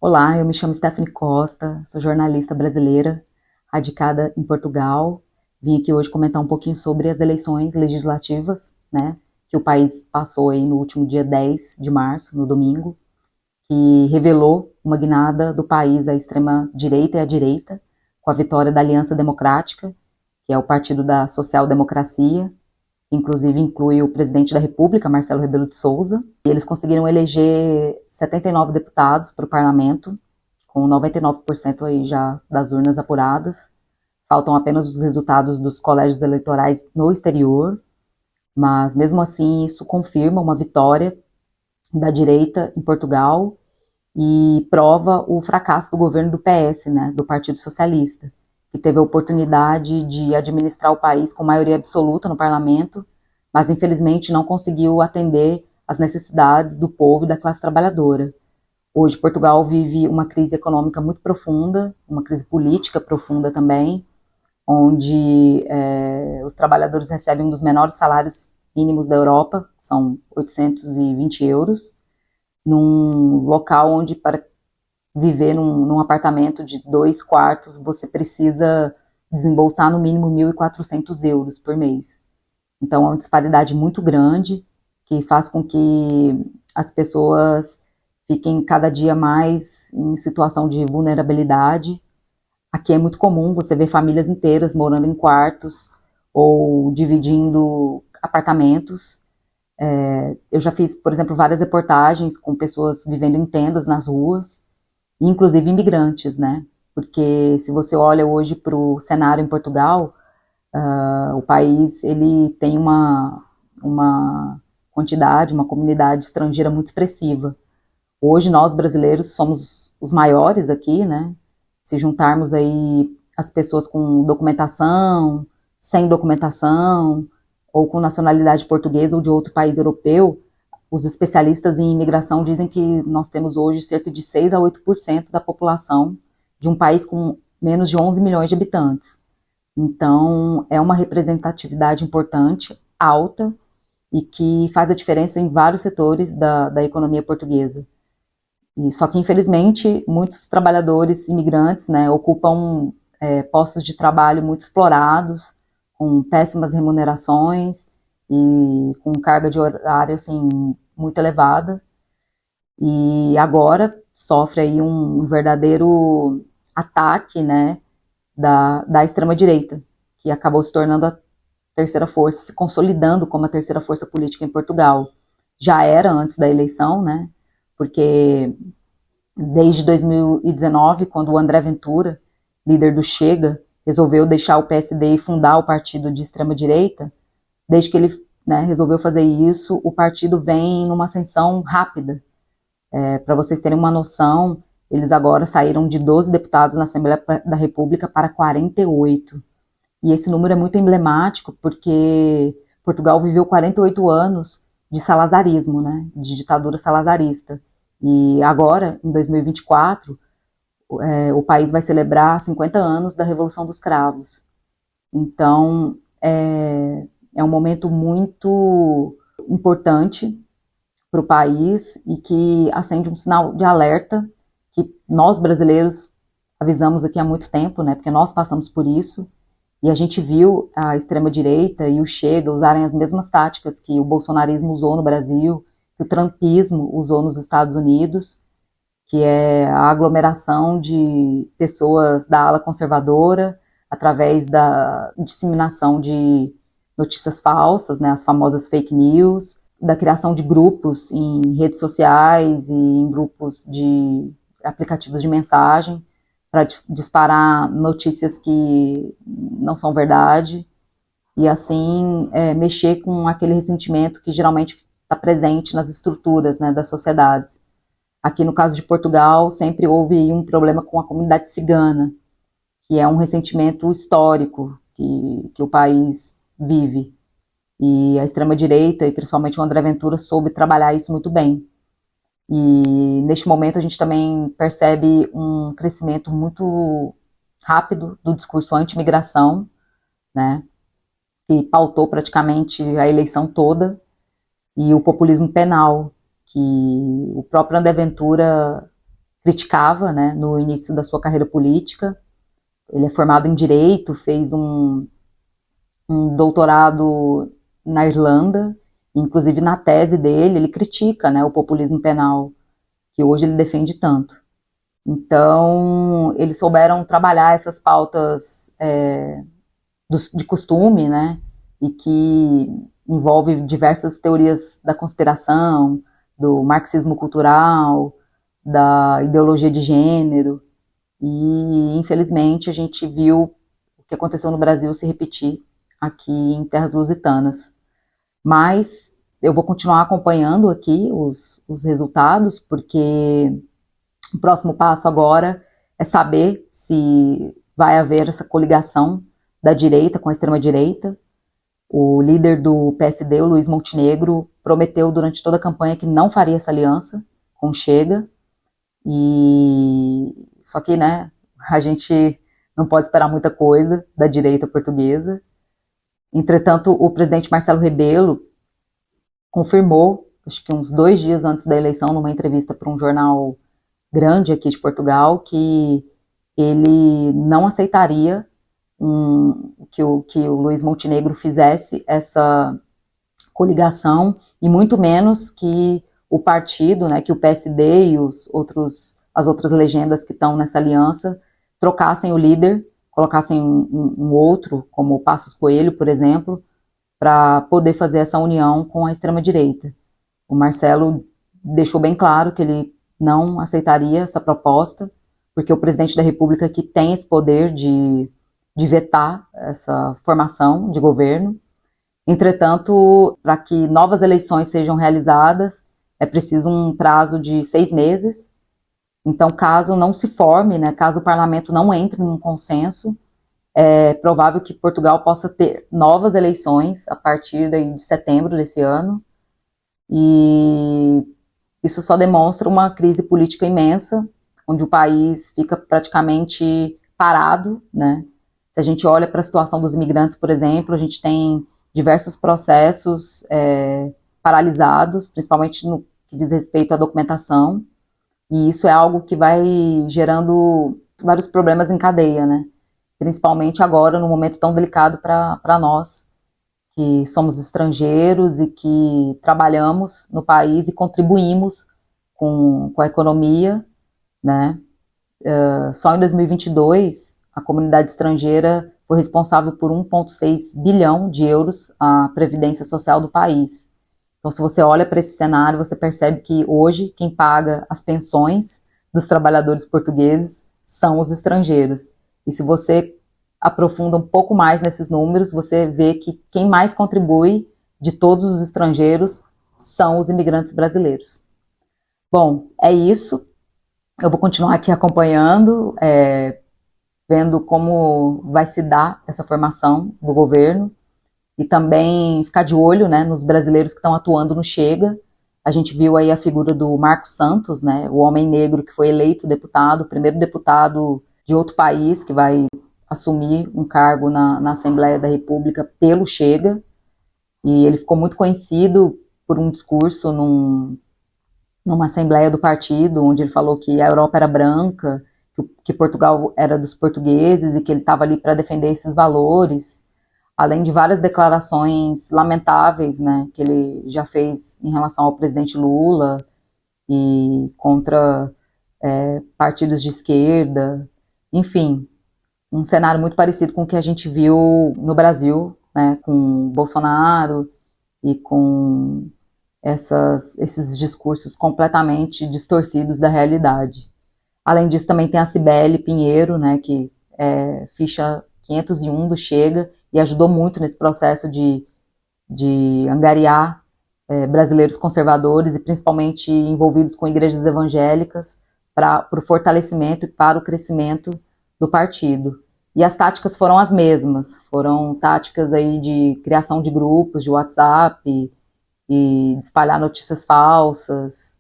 Olá, eu me chamo Stephanie Costa, sou jornalista brasileira, radicada em Portugal. Vim aqui hoje comentar um pouquinho sobre as eleições legislativas, né, que o país passou aí no último dia 10 de março, no domingo, que revelou uma guinada do país à extrema-direita e à direita, com a vitória da Aliança Democrática, que é o partido da social-democracia, que inclusive inclui o presidente da República, Marcelo Rebelo de Sousa, e eles conseguiram eleger 79 deputados para o parlamento, com 99% aí já das urnas apuradas. Faltam apenas os resultados dos colégios eleitorais no exterior, mas mesmo assim isso confirma uma vitória da direita em Portugal e prova o fracasso do governo do PS, né, do Partido Socialista, que teve a oportunidade de administrar o país com maioria absoluta no parlamento, mas infelizmente não conseguiu atender às necessidades do povo e da classe trabalhadora. Hoje Portugal vive uma crise econômica muito profunda, uma crise política profunda também, onde os trabalhadores recebem um dos menores salários mínimos da Europa, são 820 euros, num local onde para viver num apartamento de 2 quartos você precisa desembolsar no mínimo 1.400 euros por mês. Então é uma disparidade muito grande que faz com que as pessoas fiquem cada dia mais em situação de vulnerabilidade. Aqui é muito comum você ver famílias inteiras morando em quartos ou dividindo apartamentos. Eu já fiz, por exemplo, várias reportagens com pessoas vivendo em tendas nas ruas, inclusive imigrantes, né? Porque se você olha hoje para o cenário em Portugal, o país ele tem uma quantidade, uma comunidade estrangeira muito expressiva. Hoje nós brasileiros somos os maiores aqui, né? Se juntarmos aí as pessoas com documentação, sem documentação, ou com nacionalidade portuguesa ou de outro país europeu, os especialistas em imigração dizem que nós temos hoje cerca de 6 a 8% da população de um país com menos de 11 milhões de habitantes. Então, é uma representatividade importante, alta, e que faz a diferença em vários setores da economia portuguesa. E, só que, infelizmente, muitos trabalhadores imigrantes, né, ocupam postos de trabalho muito explorados, com péssimas remunerações e com carga de horário assim, muito elevada. E agora sofre aí um verdadeiro ataque, né, da extrema-direita, que acabou se tornando a terceira força, se consolidando como a terceira força política em Portugal. Já era antes da eleição, né, porque desde 2019, quando o André Ventura, líder do Chega, resolveu deixar o PSD e fundar o partido de extrema-direita, desde que ele resolveu fazer isso, o partido vem numa ascensão rápida. Para vocês terem uma noção, eles agora saíram de 12 deputados na Assembleia da República para 48. E esse número é muito emblemático porque Portugal viveu 48 anos de salazarismo, né, de ditadura salazarista. E agora, em 2024, o país vai celebrar 50 anos da Revolução dos Cravos. Então, é um momento muito importante para o país e que acende um sinal de alerta que nós brasileiros avisamos aqui há muito tempo, né? Porque nós passamos por isso e a gente viu a extrema-direita e o Chega usarem as mesmas táticas que o bolsonarismo usou no Brasil, que o trumpismo usou nos Estados Unidos, que é a aglomeração de pessoas da ala conservadora através da disseminação de notícias falsas, né, as famosas fake news, da criação de grupos em redes sociais e em grupos de aplicativos de mensagem para disparar notícias que não são verdade e assim mexer com aquele ressentimento que geralmente está presente nas estruturas, né, das sociedades. Aqui no caso de Portugal sempre houve um problema com a comunidade cigana, que é um ressentimento histórico que o país vive. E a extrema-direita, e principalmente o André Ventura, soube trabalhar isso muito bem. E neste momento a gente também percebe um crescimento muito rápido do discurso anti-imigração, né, que pautou praticamente a eleição toda, e o populismo penal, que o próprio André Ventura criticava, né, no início da sua carreira política. Ele é formado em Direito, fez um doutorado na Irlanda, inclusive na tese dele ele critica, né, o populismo penal, que hoje ele defende tanto. Então, eles souberam trabalhar essas pautas de costume, né, e que envolve diversas teorias da conspiração, do marxismo cultural, da ideologia de gênero, e infelizmente a gente viu o que aconteceu no Brasil se repetir aqui em terras lusitanas. Mas eu vou continuar acompanhando aqui os resultados, porque o próximo passo agora é saber se vai haver essa coligação da direita com a extrema-direita. O líder do PSD, o Luiz Montenegro, prometeu durante toda a campanha que não faria essa aliança com o Chega. Só que, né, a gente não pode esperar muita coisa da direita portuguesa. Entretanto, o presidente Marcelo Rebelo confirmou, acho que uns 2 dias antes da eleição, numa entrevista para um jornal grande aqui de Portugal, que ele não aceitaria que o Luiz Montenegro fizesse essa coligação, e muito menos que o partido, né, que o PSD e as outras legendas que estão nessa aliança trocassem o líder, colocassem um outro, como o Passos Coelho, por exemplo, para poder fazer essa união com a extrema-direita. O Marcelo deixou bem claro que ele não aceitaria essa proposta, porque o presidente da República que tem esse poder de vetar essa formação de governo. Entretanto, para que novas eleições sejam realizadas, é preciso um prazo de 6 meses. Então, caso não se forme, né, caso o parlamento não entre num consenso, é provável que Portugal possa ter novas eleições a partir de setembro desse ano. E isso só demonstra uma crise política imensa, onde o país fica praticamente parado, né? Se a gente olha para a situação dos imigrantes, por exemplo, a gente tem diversos processos paralisados, principalmente no que diz respeito à documentação, e isso é algo que vai gerando vários problemas em cadeia, né? Principalmente agora, num momento tão delicado para nós, que somos estrangeiros e que trabalhamos no país e contribuímos com a economia, né? Só em 2022, a comunidade estrangeira foi responsável por 1,6 bilhão de euros à previdência social do país. Então, se você olha para esse cenário, você percebe que hoje quem paga as pensões dos trabalhadores portugueses são os estrangeiros. E se você aprofunda um pouco mais nesses números, você vê que quem mais contribui de todos os estrangeiros são os imigrantes brasileiros. Bom, é isso. Eu vou continuar aqui acompanhando, vendo como vai se dar essa formação do governo, e também ficar de olho, né, nos brasileiros que estão atuando no Chega. A gente viu aí a figura do Marcos Santos, né, o homem negro que foi eleito deputado, o primeiro deputado de outro país que vai assumir um cargo na Assembleia da República pelo Chega, e ele ficou muito conhecido por um discurso numa assembleia do partido, onde ele falou que a Europa era branca, que Portugal era dos portugueses e que ele estava ali para defender esses valores, além de várias declarações lamentáveis, né, que ele já fez em relação ao presidente Lula e contra partidos de esquerda, enfim, um cenário muito parecido com o que a gente viu no Brasil, né, com Bolsonaro e com esses discursos completamente distorcidos da realidade. Além disso, também tem a Cibele Pinheiro, né, que é ficha 501 do Chega e ajudou muito nesse processo de angariar brasileiros conservadores e principalmente envolvidos com igrejas evangélicas para o fortalecimento e para o crescimento do partido. E as táticas foram as mesmas, foram táticas aí de criação de grupos de WhatsApp e de espalhar notícias falsas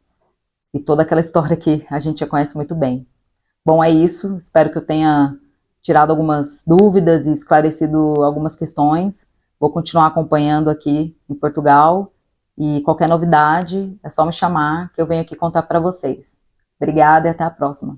e toda aquela história que a gente já conhece muito bem. Bom, é isso, espero que eu tenha tirado algumas dúvidas e esclarecido algumas questões. Vou continuar acompanhando aqui em Portugal e qualquer novidade é só me chamar que eu venho aqui contar para vocês. Obrigada e até a próxima.